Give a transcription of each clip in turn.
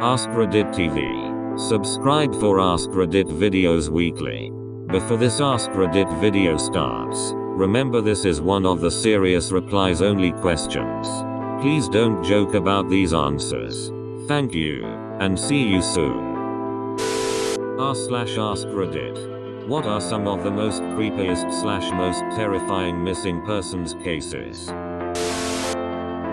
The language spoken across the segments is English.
AskReddit TV. Subscribe for AskReddit videos weekly. Before this AskReddit video starts, remember this is one of the serious replies only questions. Please don't joke about these answers. Thank you, and see you soon. r/AskReddit. What are some of the most creepiest/most terrifying missing persons cases?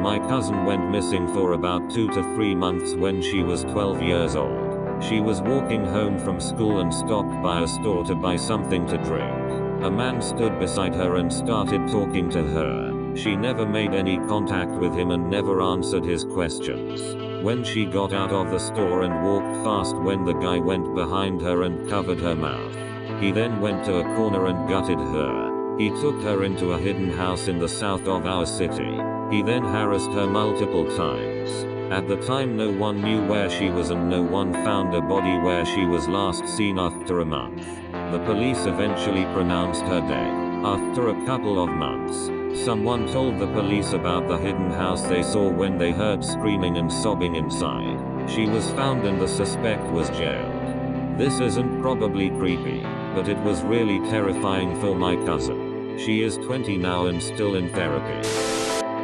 My cousin went missing for about 2 to 3 months when she was 12 years old. She was walking home from school and stopped by a store to buy something to drink. A man stood beside her and started talking to her. She never made any contact with him and never answered his questions. When she got out of the store and walked fast when the guy went behind her and covered her mouth. He then went to a corner and gutted her. He took her into a hidden house in the south of our city. He then harassed her multiple times. At the time no one knew where she was and no one found a body where she was last seen after a month. The police eventually pronounced her dead. After a couple of months, someone told the police about the hidden house they saw when they heard screaming and sobbing inside. She was found and the suspect was jailed. This isn't probably creepy, but it was really terrifying for my cousin. She is 20 now and still in therapy.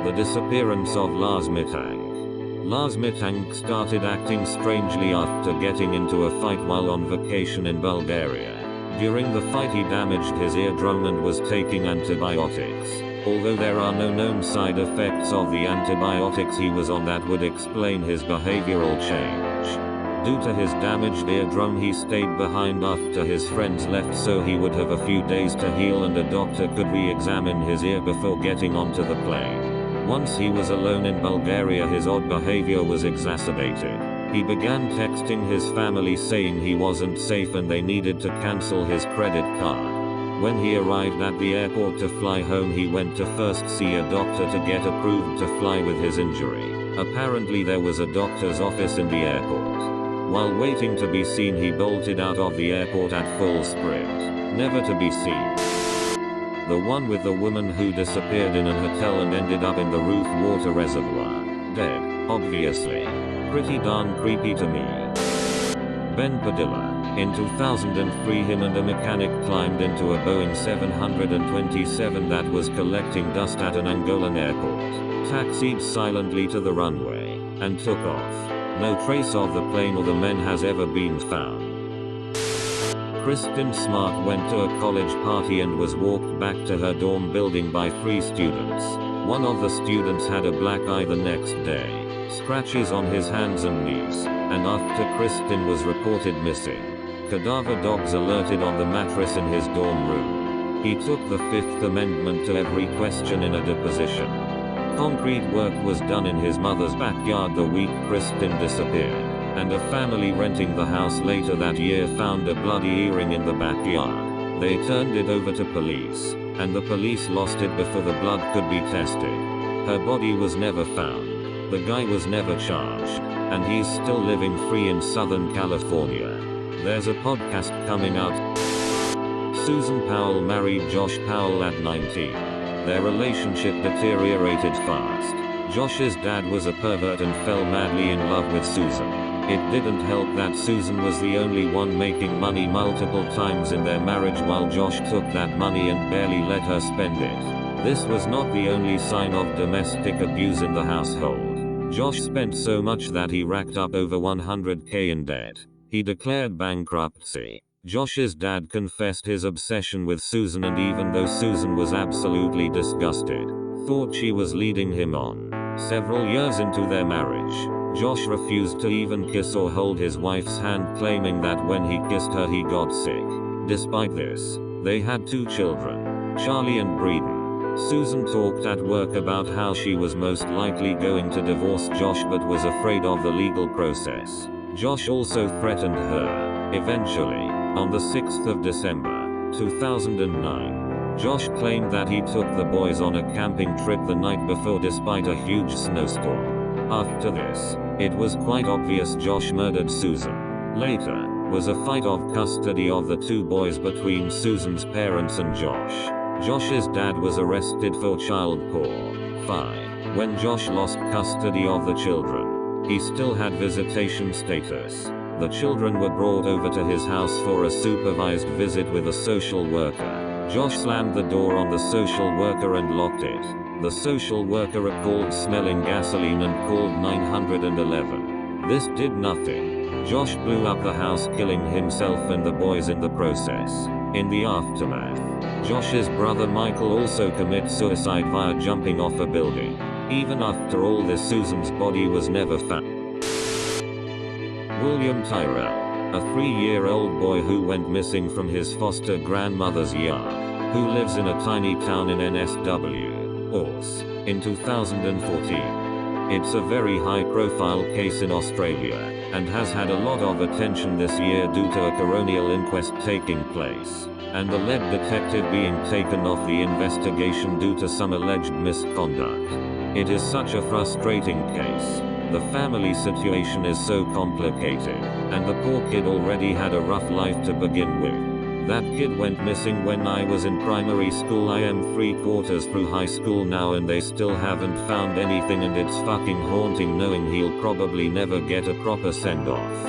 The disappearance of Lars Mittank. Lars Mittank started acting strangely after getting into a fight while on vacation in Bulgaria. During the fight he damaged his eardrum and was taking antibiotics. Although there are no known side effects of the antibiotics he was on that would explain his behavioral change. Due to his damaged eardrum he stayed behind after his friends left so he would have a few days to heal and a doctor could re-examine his ear before getting onto the plane. Once he was alone in Bulgaria his odd behavior was exacerbated. He began texting his family saying he wasn't safe and they needed to cancel his credit card. When he arrived at the airport to fly home he went to first see a doctor to get approved to fly with his injury. Apparently there was a doctor's office in the airport. While waiting to be seen he bolted out of the airport at full sprint, never to be seen. The one with the woman who disappeared in an hotel and ended up in the Ruth water reservoir. Dead, obviously. Pretty darn creepy to me. Ben Padilla. In 2003 him and a mechanic climbed into a Boeing 727 that was collecting dust at an Angolan airport, taxied silently to the runway, and took off. No trace of the plane or the men has ever been found. Kristen Smart went to a college party and was walked back to her dorm building by 3 students. One of the students had a black eye the next day, scratches on his hands and knees, and after Kristen was reported missing, cadaver dogs alerted on the mattress in his dorm room. He took the Fifth Amendment to every question in a deposition. Concrete work was done in his mother's backyard the week Kristen disappeared, and a family renting the house later that year found a bloody earring in the backyard. They turned it over to police, and the police lost it before the blood could be tested. Her body was never found. The guy was never charged, and he's still living free in Southern California. There's a podcast coming out. Susan Powell married Josh Powell at 19. Their relationship deteriorated fast. Josh's dad was a pervert and fell madly in love with Susan. It didn't help that Susan was the only one making money multiple times in their marriage while Josh took that money and barely let her spend it. This was not the only sign of domestic abuse in the household. Josh spent so much that he racked up over $100K in debt. He declared bankruptcy. Josh's dad confessed his obsession with Susan and even though Susan was absolutely disgusted, thought she was leading him on. Several years into their marriage, Josh refused to even kiss or hold his wife's hand claiming that when he kissed her he got sick. Despite this, they had 2 children, Charlie and Breeden. Susan talked at work about how she was most likely going to divorce Josh but was afraid of the legal process. Josh also threatened her. Eventually, on the 6th of December, 2009, Josh claimed that he took the boys on a camping trip the night before despite a huge snowstorm. After this, it was quite obvious Josh murdered Susan. Later, was a fight of custody of the 2 boys between Susan's parents and Josh. Josh's dad was arrested for child porn. 5. When Josh lost custody of the children, He still had visitation status. The children were brought over to his house for a supervised visit with a social worker. Josh slammed the door on the social worker and locked it. The social worker recalled smelling gasoline and called 911. This did nothing. Josh blew up the house, killing himself and the boys in the process. In the aftermath, Josh's brother Michael also commits suicide via jumping off a building. Even after all this, Susan's body was never found. William Tyrell, a 3-year-old boy who went missing from his foster grandmother's yard, who lives in a tiny town in NSW, Oz, in 2014. It's a very high-profile case in Australia, and has had a lot of attention this year due to a coronial inquest taking place, and the lead detective being taken off the investigation due to some alleged misconduct. It is such a frustrating case. The family situation is so complicated, and the poor kid already had a rough life to begin with. That kid went missing when I was in primary school. I am 3/4 through high school now and they still haven't found anything, and it's fucking haunting knowing he'll probably never get a proper send-off.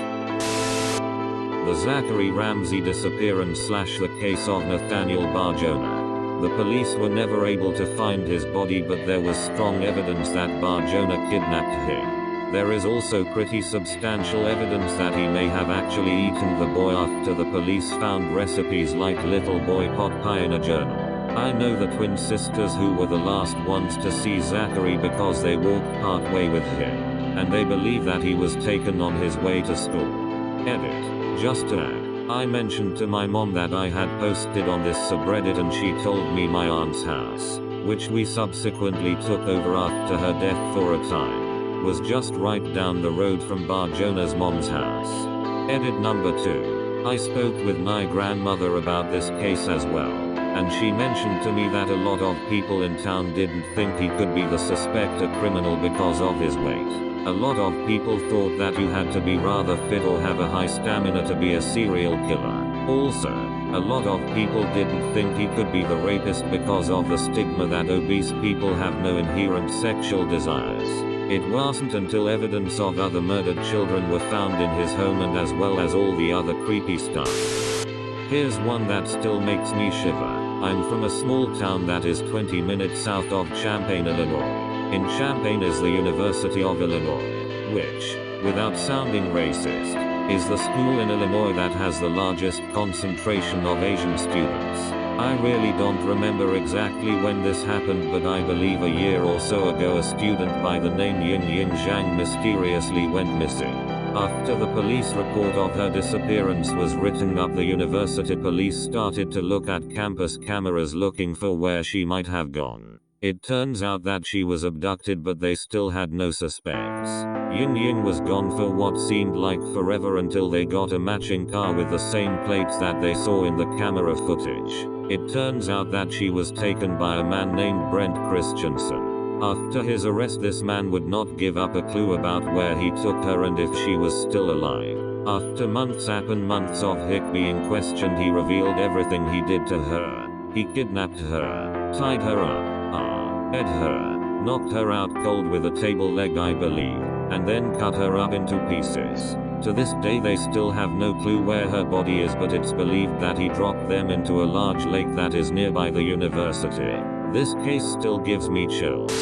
The Zachary Ramsey disappearance / the case of Nathaniel Barjona. The police were never able to find his body, but there was strong evidence that Barjona kidnapped him. There is also pretty substantial evidence that he may have actually eaten the boy after the police found recipes like little boy pot pie in a journal. I know the twin sisters who were the last ones to see Zachary because they walked part way with him, and they believe that he was taken on his way to school. Edit. Just to add, I mentioned to my mom that I had posted on this subreddit and she told me my aunt's house, which we subsequently took over after her death for a time, was just right down the road from Barjona's mom's house. Edit number 2. I spoke with my grandmother about this case as well, and she mentioned to me that a lot of people in town didn't think he could be the suspected criminal because of his weight. A lot of people thought that you had to be rather fit or have a high stamina to be a serial killer. Also, a lot of people didn't think he could be the rapist because of the stigma that obese people have no inherent sexual desires. It wasn't until evidence of other murdered children were found in his home, and as well as all the other creepy stuff. Here's one that still makes me shiver. I'm from a small town that is 20 minutes south of Champaign, Illinois. In Champaign is the University of Illinois, which, without sounding racist, is the school in Illinois that has the largest concentration of Asian students. I really don't remember exactly when this happened, but I believe a year or so ago a student by the name Ying Zhang mysteriously went missing. After the police report of her disappearance was written up, the university police started to look at campus cameras looking for where she might have gone. It turns out that she was abducted, but they still had no suspects. Ying was gone for what seemed like forever until they got a matching car with the same plates that they saw in the camera footage. It turns out that she was taken by a man named Brent Christensen. After his arrest, this man would not give up a clue about where he took her and if she was still alive. After months upon months of Hick being questioned, he revealed everything he did to her. He kidnapped her, tied her up, fed her, knocked her out cold with a table leg I believe, and then cut her up into pieces. To this day they still have no clue where her body is, but it's believed that he dropped them into a large lake that is nearby the university. This case still gives me chills.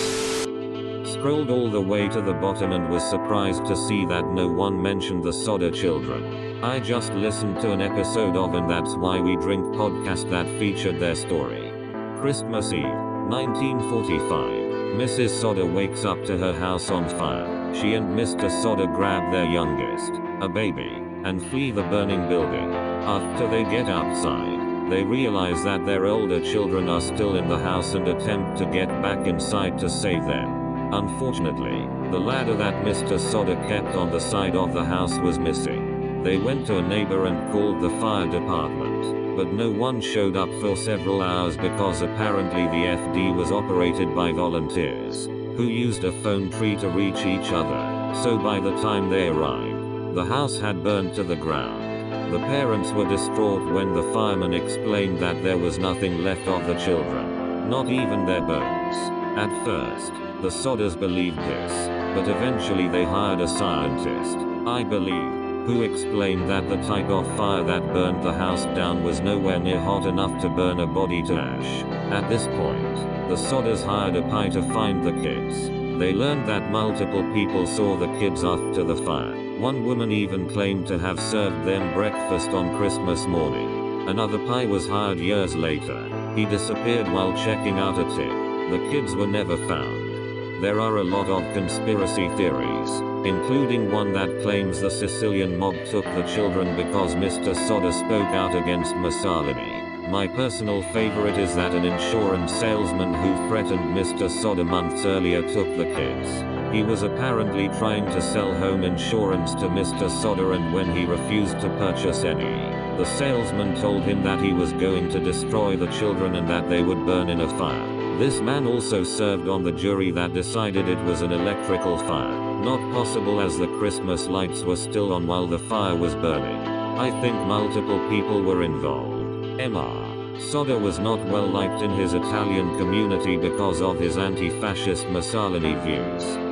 Scrolled all the way to the bottom and was surprised to see that no one mentioned the Sodder children. I just listened to an episode of And That's Why We Drink podcast that featured their story. Christmas Eve, 1945. Mrs. Sodder wakes up to her house on fire. She and Mr. Sodder grab their youngest, a baby, and flee the burning building. After they get outside, they realize that their older children are still in the house and attempt to get back inside to save them. Unfortunately, the ladder that Mr. Sodder kept on the side of the house was missing. They went to a neighbor and called the fire department, but no one showed up for several hours because apparently the FD was operated by volunteers, who used a phone tree to reach each other, so by the time they arrived, the house had burned to the ground. The parents were distraught when the fireman explained that there was nothing left of the children, not even their bones. At first, the Sodders believed this, but eventually they hired a scientist, I believe, who explained that the type of fire that burned the house down was nowhere near hot enough to burn a body to ash. At this point, the Sodders hired a spy to find the kids. They learned that multiple people saw the kids after the fire. One woman even claimed to have served them breakfast on Christmas morning. Another spy was hired years later. He disappeared while checking out a tip. The kids were never found. There are a lot of conspiracy theories, including one that claims the Sicilian mob took the children because Mr. Sodder spoke out against misogyny. My personal favorite is that an insurance salesman who threatened Mr. Sodder months earlier took the kids. He was apparently trying to sell home insurance to Mr. Sodder, and when he refused to purchase any, the salesman told him that he was going to destroy the children and that they would burn in a fire. This man also served on the jury that decided it was an electrical fire, not possible as the Christmas lights were still on while the fire was burning. I think multiple people were involved. Mr. Sodder was not well liked in his Italian community because of his anti-fascist Mussolini views.